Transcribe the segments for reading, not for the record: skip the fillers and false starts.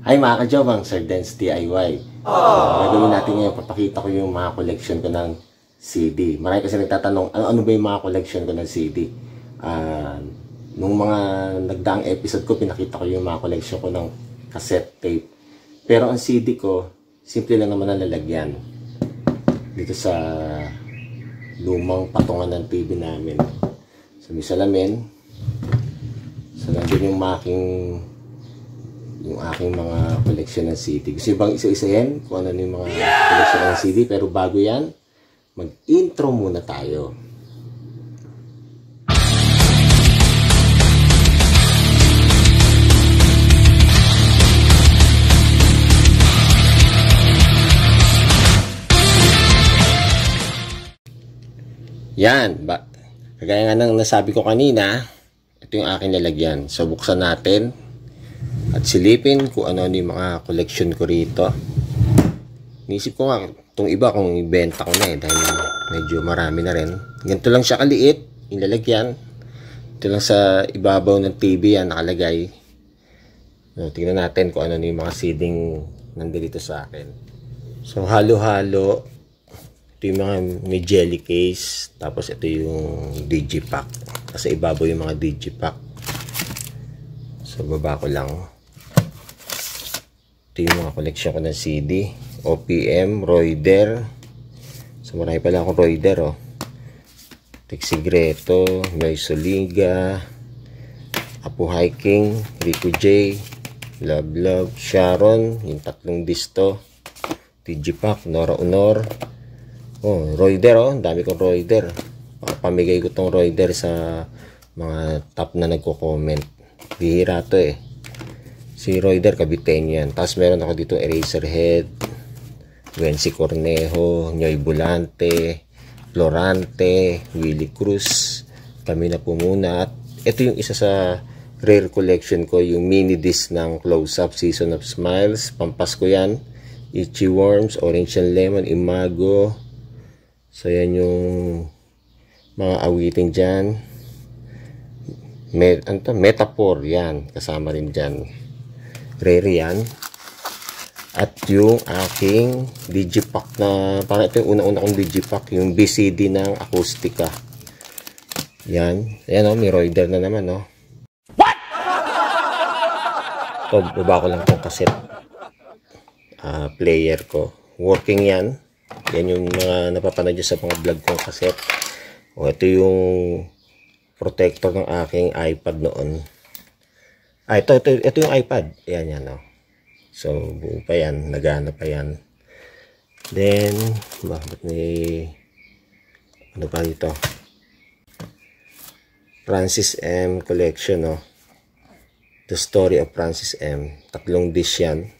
Hi mga ka-jobang, Sir Dance DIY. Gagawin natin ngayon, papakita ko yung mga collection ko ng CD. Marami kasi nagtatanong, ano ba yung mga collection ko ng CD? Nung mga nagdaang episode ko, pinakita ko yung mga collection ko ng cassette tape. Pero ang CD ko, simple lang naman ang lalagyan. Dito sa lumang patungan ng TV namin. So may salamin. So nandun yung aking mga collection ng CD. Gusto bang isa-isahin kung ano yung mga collection ng CD? Pero bago yan, mag-intro muna tayo. Yan. Kagaya nga nang nasabi ko kanina, ito yung aking lalagyan. So buksan natin at silipin kung ano yung mga collection ko rito. Nisip ko nga itong iba kung ibenta ko na dahil medyo marami na rin. Ganito lang siya kaliit yung lalagyan. Ito lang sa ibabaw ng TV yan nakalagay. So, tingnan natin kung ano yung mga seeding nandito sa akin. So halo-halo. Ito yung mga may jelly case. Tapos ito yung digipack. Sa ibabaw yung mga digipack. So baba ko lang. Ito yung mga collection ko ng CD. OPM, Roider. So marami pala akong Roider, oh. Texigreto, Noisoliga, Apo Hiking, Rico J, Love Love, Sharon, yung tatlong disto, Digipack, Nora Honor. Oh, Roider, oh. Ang dami kong Roider. Pamigay ko tong Roider sa mga top na nagko-comment. Bihira to eh. Si Roider, kabitain yan. Tapos meron ako dito Eraserhead, Wency Cornejo, Nyoy Bulante, Florante, Willie Cruz, Kami na po muna. At ito yung isa sa rare collection ko, yung mini disc ng Close Up, Season of Smiles. Pampasko yan. Itchy Worms, Orange and Lemon, Imago. So yan yung mga awitin dyan. Metaphor yan. Kasama rin dyan. Rare yan. At yung aking digipack na, parang ito yung una-una kong digipack, yung BCD ng Acoustica. Yan. Ayan, oh, may Roider na naman, oh. What? Ito, baba ko lang itong cassette player ko. Working yan. Yan yung mga napapanood sa mga vlog kong cassette. O, ito yung protector ng aking iPad noon. Ito yung iPad. Yan, oh. So, buo pa yan. Nagana pa yan. Then, bakit may ano pa dito? Francis M. Collection, oh. The Story of Francis M. Tatlong dish yan.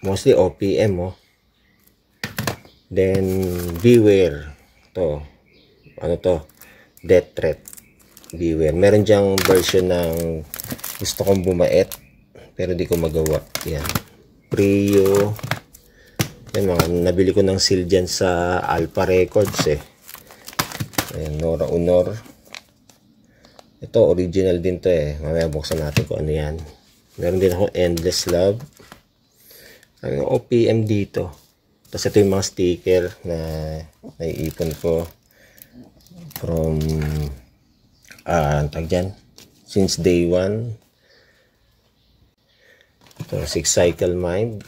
Mostly OPM, oh. Then, Beware. Ito. Ano to? Death Threat. Beware. Meron dyang version ng gusto kong bumait pero di ko magawa. Yan. Prio. Yan, mga nabili ko ng seal dyan sa Alpha Records eh. Ayan, Nora Honor. Ito, original din to eh. Mamaya buksan natin kung ano yan. Meron din akong Endless Love. Ang OPM dito. Tapos ito yung mga sticker na naiipon ko from tag dyan, since day one. Ito, 6 Cycle Mind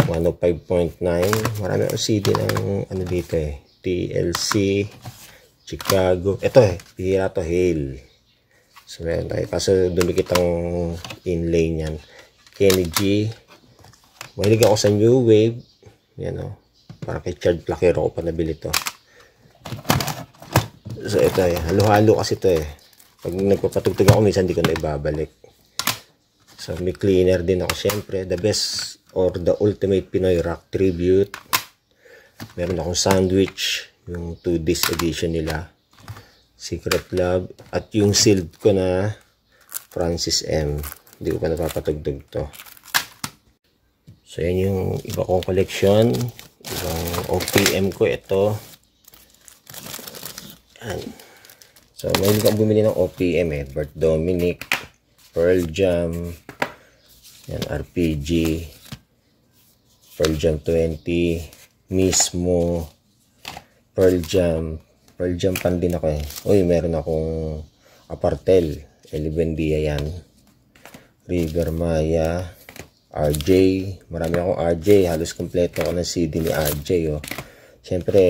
105.9. Marami akong CD ng ano dito eh, TLC, Chicago. Ito eh, pihira to, Hale. So meron tayo, kaso dumikit ang inlay nyan. Kenny G. Mahilig ako sa New Wave. Yan o, para kay Chad Plaquero ko pa nabili to. So ito eh, halo-halo kasi ito eh. Pag nagpapatugtog ako, minsan di ko na ibabalik. So may cleaner din ako syempre. The Best or The Ultimate Pinoy Rock Tribute. Meron akong Sandwich, yung 2-disc edition nila. Secret Love. At yung sealed ko na Francis M. Hindi ko pa napapatugtog to. So yan yung iba kong collection. Ibang OPM ko ito. So, mahilig akong bumili ng OPM eh. Bert Dominic, Pearl Jam, yan, RPG, Pearl Jam 20, mismo, Pearl Jam pan din ako eh. Uy, meron akong Apartel, Elibendia yan, River Maya, RJ, marami akong RJ, halos kompleto ako ng CD ni RJ oh. Siyempre,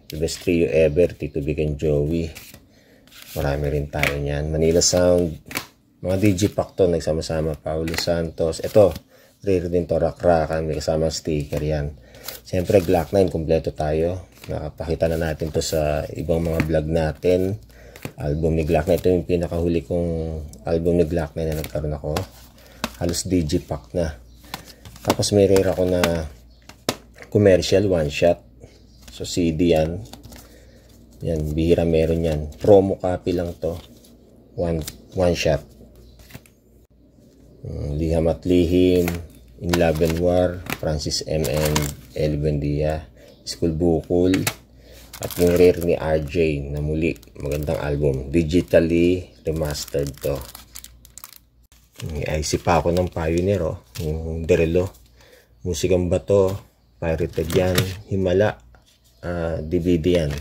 the best trio ever, Tito Vic and Joey, marami rin tayo niyan. Manila Sound, mga Digipack to, nagsama-sama, Paulo Santos, ito, rare din to, Rakrakan, may kasama sticker yan. Siyempre, Glock 9, kompleto tayo, nakapakita na natin to sa ibang mga vlog natin. Album ni Glock 9, ito yung pinakahuli kong album ni Glock 9 na nagkaroon ako, halos Digipack na. Tapos may rare ako na commercial, one shot, so CD yan, yan, bihira meron yan, promo copy lang to, one shot. Liham at Lihim, In Love and War, Francis M. and Elibendia, School Bukol, at yung rare ni RJ na muli, magandang album, digitally remastered to. May IC pa ako ng Pioneer oh, yung Derelo, Musikang Bato, pirated yan, Himala, DVD yan.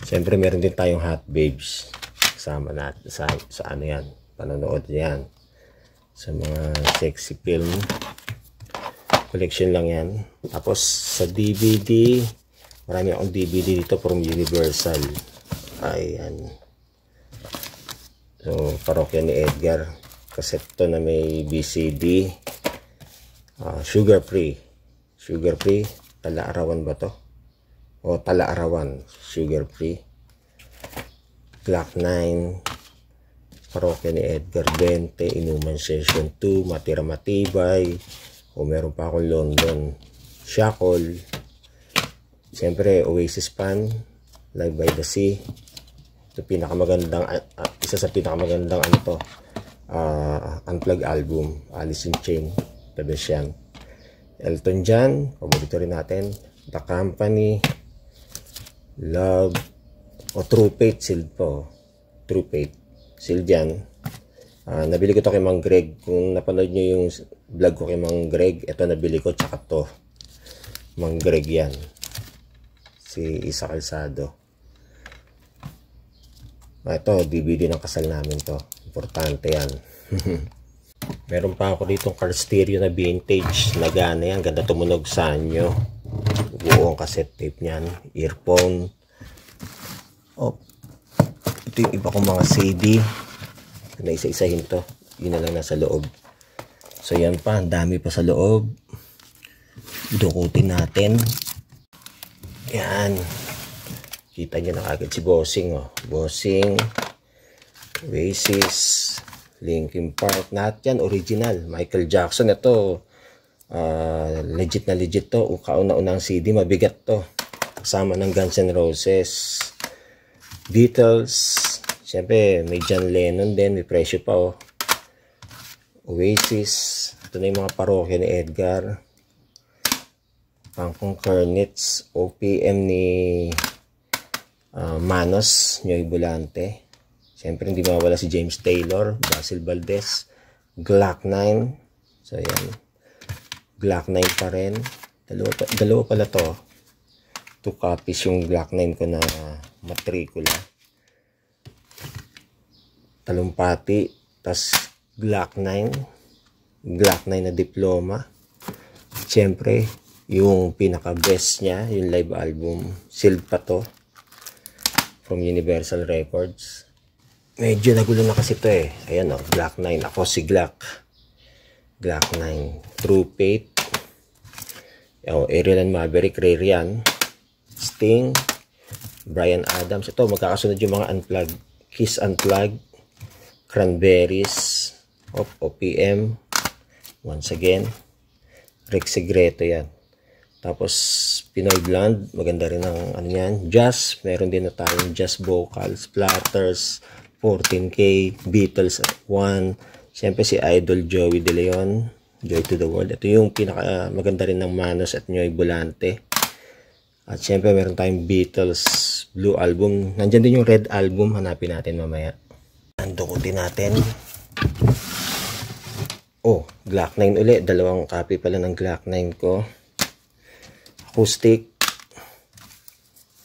Siyempre meron din tayong Hot Babes, kasama natin sa ano yan, panonood yan sa mga sexy film, collection lang yan. Tapos sa DVD, marami akong DVD dito from Universal, ayan, so Parokya ni Edgar, cassette to na may BCD, Sugar Free, Tala-Arawan ba to? O Tala-Arawan, Sugar Free, Glock 9, Parokya ni Edgar 20, Inuman Session 2, Matira Matibay, o meron pa akong London, Shackle, siyempre Oasis Pan, Live by the Sea, ito pinakamagandang, isa sa pinakamagandang ano to, Unplugged album, Alice in Chain, the best yan. Elton John, paborito rin natin, The Company, Love, o True Faith, sealed po, True Faith, sealed yan. Nabili ko to kay Mang Greg, kung napanood nyo yung vlog ko kay Mang Greg, ito nabili ko, tsaka to, Mang Greg yan, si Isa Calzado. Ito, DVD ng kasal namin to, importante yan. Meron pa ako ditong car stereo na vintage, nagana yan, ganda tumunog sa inyo, buong cassette tape nyan, earphone. Oh, ito yung iba kong mga CD na isa-isahin to, yun na lang nasa loob. So yan pa, ang dami pa sa loob, dukutin natin yan. Kita nyo na agad si Bossing oh. Bossing, Oasis, Linkin Park, lahat yan original. Michael Jackson, ito legit na legit to, kauna-unang CD, mabigat to, kasama ng Guns N' Roses, Beatles, siyempre may John Lennon din, may presyo pa oh. Oasis, ito na yung mga Parokya ni Edgar, Pangkong Kernitz, OPM ni Manos, Nyoy Bulante, siyempre hindi mawala si James Taylor, Basil Valdez, Glock 9, so yan, Glock 9 pa rin, dalawa pala to, 2 copies yung Glock 9 ko na matrikula, talumpati, tas Glock 9 na diploma, siyempre yung pinaka best nya, yung live album, sealed pa to, from Universal Records. Medyo nagulo na kasi ito eh. Ayan o, Glock 9. Ako si Glock 9. True Faith. Ariel and Maverick, rare yan. Sting, Bryan Adams. Ito, magkakasunod yung mga Unplugged. Kiss Unplugged, Cranberries, OPM. Once again, Rex Segreto yan. Tapos, Pinoy Blonde, maganda rin ang ano yan. Jazz, meron din na tayong jazz vocals, Platters, 14K, Beatles 1. Siyempre si Idol Joey De Leon, Joy to the World. Ito yung pinaka maganda rin ng Manos at Nyoy Bulante. At siyempre meron tayong Beatles Blue Album. Nandyan din yung Red Album, hanapin natin mamaya. Dukutin natin. Oh, Glock 9 ulit. Dalawang copy pala ng Glock 9 ko. Acoustic.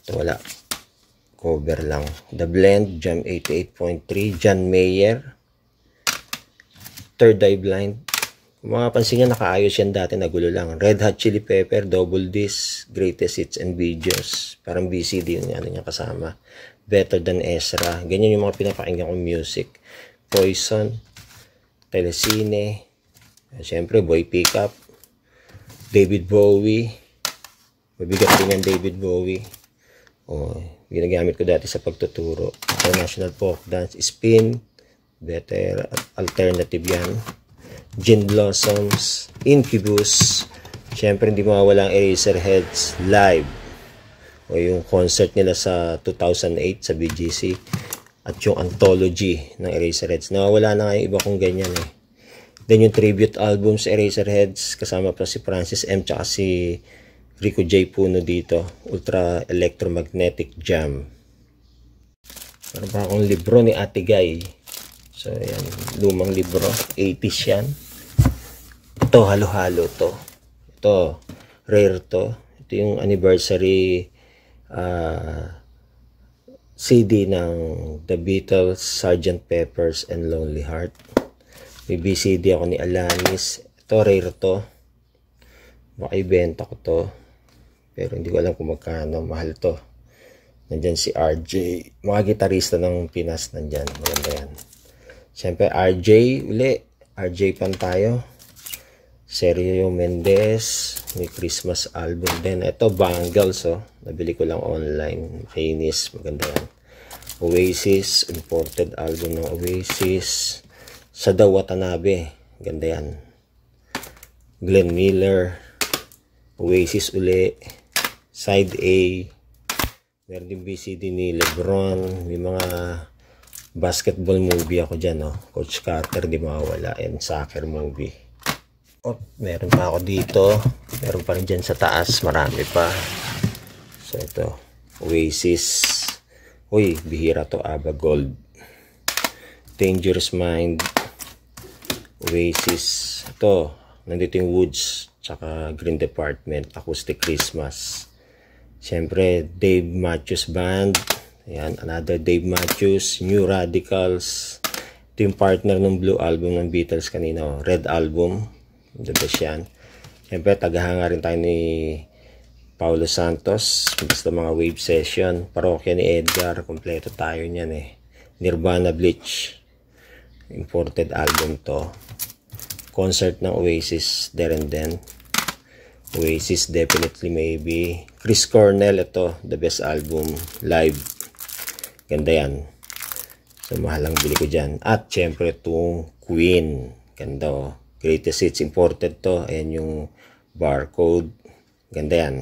Ito wala. Cover lang. The Blend, Jam 88.3. John Mayer. Third Eye Blind. Kung makapansin nyo, nakaayos yan dati, nagulo lang. Red Hot Chili Pepper, Double Disc, Greatest Hits and Videos. Parang BCD yun, ano niya kasama. Better Than Ezra. Ganyan yung mga pinapakinggan kong music. Poison, Telecine, siyempre Boy Pickup, David Bowie. Mabigat din yan, David Bowie. Oh, ginagamit ko dati sa pagtuturo. International Folk Dance, Spin, Better Alternative yan. Gin Blossoms, Incubus. Siyempre hindi mawawala ang Eraserheads live. O yung concert nila sa 2008 sa BGC. At yung anthology ng Eraserheads. Nawawala na nga yung iba kong ganyan eh. Then yung tribute album sa Eraserheads. Kasama pa si Francis M. Tsaka si Rico J. Puno dito. Ultra Electromagnetic Jam. Meron pa akong libro ni Ate Guy. So yan, lumang libro. 80s yan. Ito, halo-halo to. Ito, rare to. Ito yung anniversary CD ng The Beatles, Sgt. Pepper's and Lonely Heart. May BCD ako ni Alanis. Ito, rare to. Baka ibenta ko to. Pero hindi ko alam kung magkano. Mahal to. Nandyan si RJ. Mga gitarista ng Pinas nandyan. Maganda yan. Siyempre, RJ uli. RJ pan tayo. Sergio Mendes. May Christmas album din. Ito, Bangles. Oh. Nabili ko lang online. Makinis. Maganda yan. Oasis. Imported album ng Oasis. Sada Watanabe. Ganda yan. Glenn Miller. Oasis uli. Side A. Meron din BCD ni Lebron. May mga basketball movie ako dyan. Oh. Coach Carter, di mawawala. And soccer movie. Oh, meron pa ako dito. Meron pa rin dyan sa taas. Marami pa. So ito. Oasis. Uy, bihira to. Aba Gold. Dangerous Mind. Oasis. Ito. Nandito yung Woods. Tsaka Green Department. Acoustic Christmas. Siyempre, Dave Matthews Band. Ayan, another Dave Matthews. New Radicals. Ito yung partner ng Blue Album ng Beatles kanina. Red Album. The best yan. Siyempre, tagahanga rin tayo ni Paulo Santos. Basta mga wave session. Parokya ni Edgar. Kompleto tayo niyan eh. Nirvana Bleach. Imported album to. Concert ng Oasis. There and Then. Oasis, Definitely Maybe. Chris Cornell, ito, the best album, live. Ganda yan. So, mahal ang bili ko dyan. At, syempre, itong Queen. Ganda, oh. Greatest Hits, imported to. Ayan yung barcode. Ganda yan.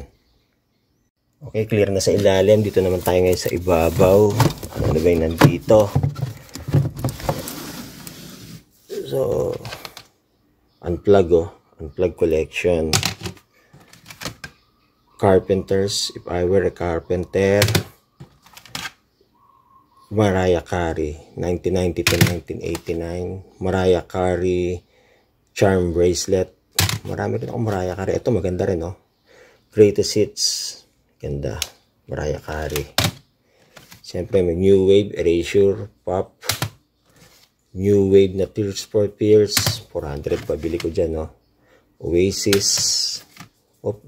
Okay, clear na sa ilalim. Dito naman tayo ngayon sa ibabaw. Ano na ba yung nandito? So, unplug, oh. Unplug collection. Carpenters, If I Were a Carpenter. Mariah Carey, 1990 to 1989. Mariah Carey, Charm Bracelet. Marami rin ako Mariah Carey. Ito maganda rin, no? Greatest Hits. Ganda. Mariah Carey. Siyempre may New Wave, Erasure, Pop. New Wave na Tears for Fears. 400 pabili ko dyan, no? Oasis. Oh,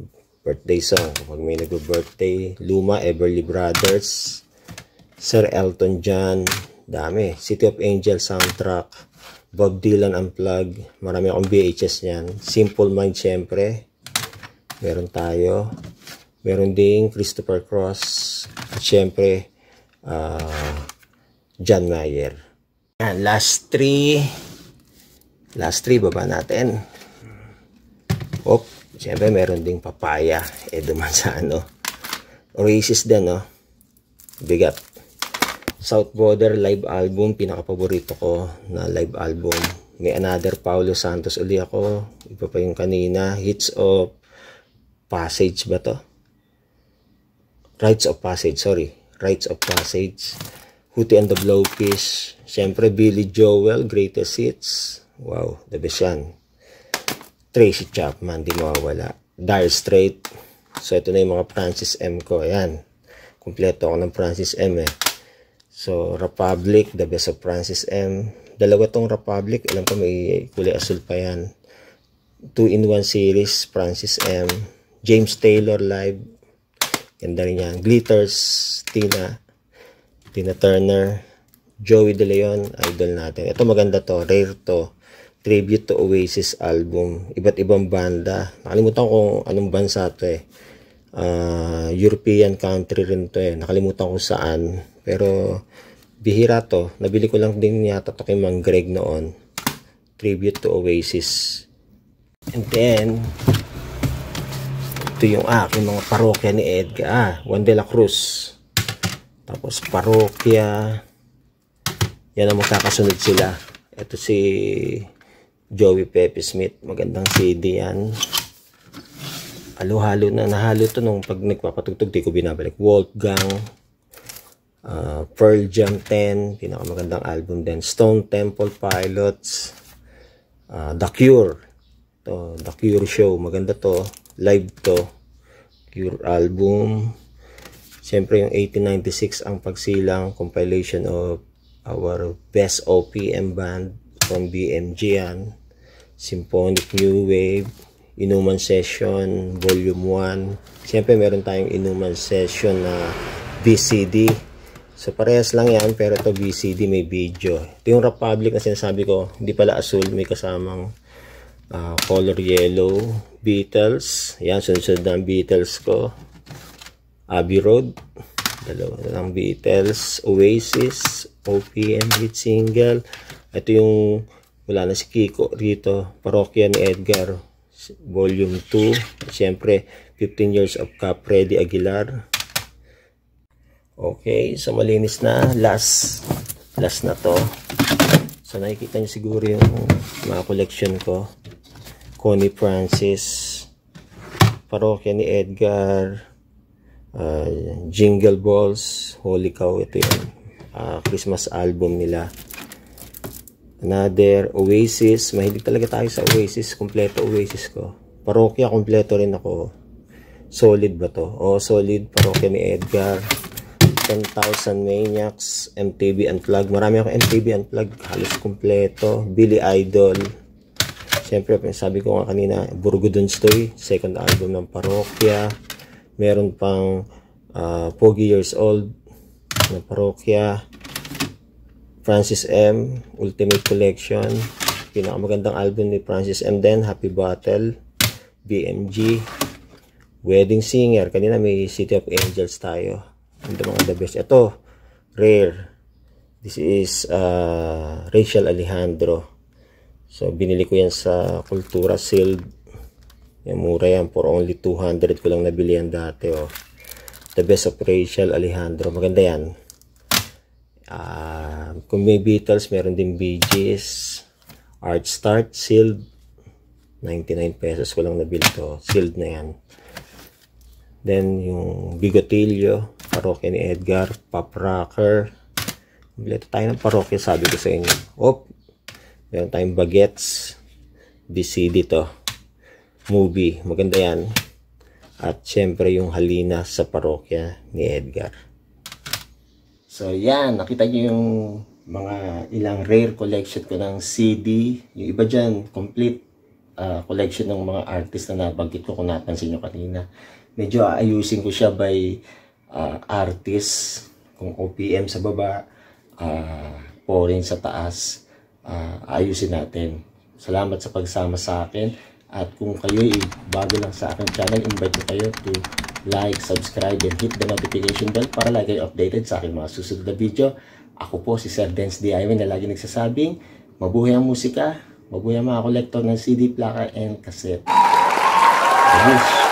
birthday song. Pag may nag-birthday. Luma, Everly Brothers. Sir Elton John. Dami. City of Angels soundtrack. Bob Dylan Unplugged. Marami akong VHS niyan. Simple Mind, syempre. Meron tayo. Meron ding Christopher Cross. At syempre, John Mayer. Yan, last three. Last three, baba natin. Op. Siyempre, meron ding Papaya. Duman sa ano. Oasis din, no? Bigat. South Border live album. Pinaka-paborito ko na live album. May Another Paulo Santos uli ako. Iba pa yung kanina. Hits of Passage ba to? Rites of Passage, sorry. Rites of Passage. Hootie and the Blowfish. Siyempre, Billy Joel. Greatest Hits. Wow, the best yan. Tracy Chapman, di mawawala. Dire Straits. So, ito na yung mga Francis M ko. Ayan. Kompleto ako ng Francis M eh. So, Republic, The Best of Francis M. Dalawa tong Republic. Alam ko may kulay asul pa yan. 2-in-1 series, Francis M. James Taylor Live. Ganda rin yan. Glitters, Tina Turner. Joey De Leon, idol natin. Ito maganda to. Rare to. Tribute to Oasis album. Iba't ibang banda. Nakalimutan kung anong bansa to eh. European country rin to eh. Nakalimutan ko saan. Pero bihira to. Nabili ko lang din yata to kay Mang Greg noon. Tribute to Oasis. And then ito yung aking mga parokya ni Edgar. Juan de la Cruz. Tapos parokya. Yan ang magkakasunod sila. Ito si Joey Pepe Smith. Magandang CD yan. Halo-halo na. Nahalo to nung pag nagpapatugtog. Di ko binabalik. Wolfgang. Pearl Jam 10. Pinakamagandang album din. Stone Temple Pilots. The Cure. To, The Cure Show. Maganda to. Live to. Cure album. Siyempre yung 1896 ang pagsilang. Compilation of our best OPM band. From BMG yan. Symphonic New Wave. Inuman Session Volume 1. Siyempre meron tayong Inuman Session na VCD. So parehas lang yan, pero ito VCD may video. Ito yung Republic na sinasabi ko. Hindi pala asul, may kasamang color yellow. Beatles. Yan, sunod-sunod na ang Beatles ko. Abbey Road. Dalawa na lang Beatles. Oasis. OPM hit single. Ito yung wala na si Kiko rito. Parokya ni Edgar. Volume 2. Siyempre, 15 Years of Cap Freddy Aguilar. Okay, so malinis na. Last na to. So nakikita nyo siguro yung mga collection ko. Connie Francis. Parokya ni Edgar. Jingle Balls. Holy Cow. Ito yung Christmas album nila. Another Oasis. Mahilig talaga tayo sa Oasis. Kompleto Oasis ko. Parokya, kompleto rin ako. Solid ba to? Oh, solid. Parokya ni Edgar. 10,000 Maniacs. MTV Unplugged. Marami ako MTV Unplugged. Halos kompleto. Billy Idol. Siyempre, sabi ko nga kanina, Burgudon Story. Second album ng Parokya. Meron pang Pogi Years Old na Parokya. Francis M. Ultimate Collection. Pinakamagandang album ni Francis M. Then, Happy Battle. BMG. Wedding Singer. Kanina may City of Angels tayo. Ito mga the best. Ito, rare. This is Rachel Alejandro. So, binili ko yan sa Kultura Sealed. Yan, mura yan. For only 200 ko lang nabili yan dati. Oh. The Best of Rachel Alejandro. Maganda yan. Kung may Beatles, meron din Bee Gees. Art Start, sealed. 99 pesos ko lang nabili to. Sealed na yan. Then, yung Bigotillo. Parokya ni Edgar. Pop Rocker. Kompleto tayo ng parokya, sabi ko sa inyo. Meron tayong Bagets. VCD to. Movie. Maganda yan. At syempre yung Halina sa parokya ni Edgar. So yan, nakita nyo yung mga ilang rare collection ko ng CD. Yung iba dyan, complete collection ng mga artist na nabanggit ko kung napansin nyo kanina. Medyo ayusin ko siya by artist. Kung OPM sa baba, foreign sa taas, ayusin natin. Salamat sa pagsama sa akin. At kung kayo'y bago lang sa aking channel, invite ko kayo to like, subscribe, and hit the notification bell para lagi kayo updated sa aking mga susunod na video. Ako po si Sir Dance DIY na lagi nagsasabing, mabuhay ang musika, mabuhay ang mga kolektor ng CD, plaka, and cassette. Ayos!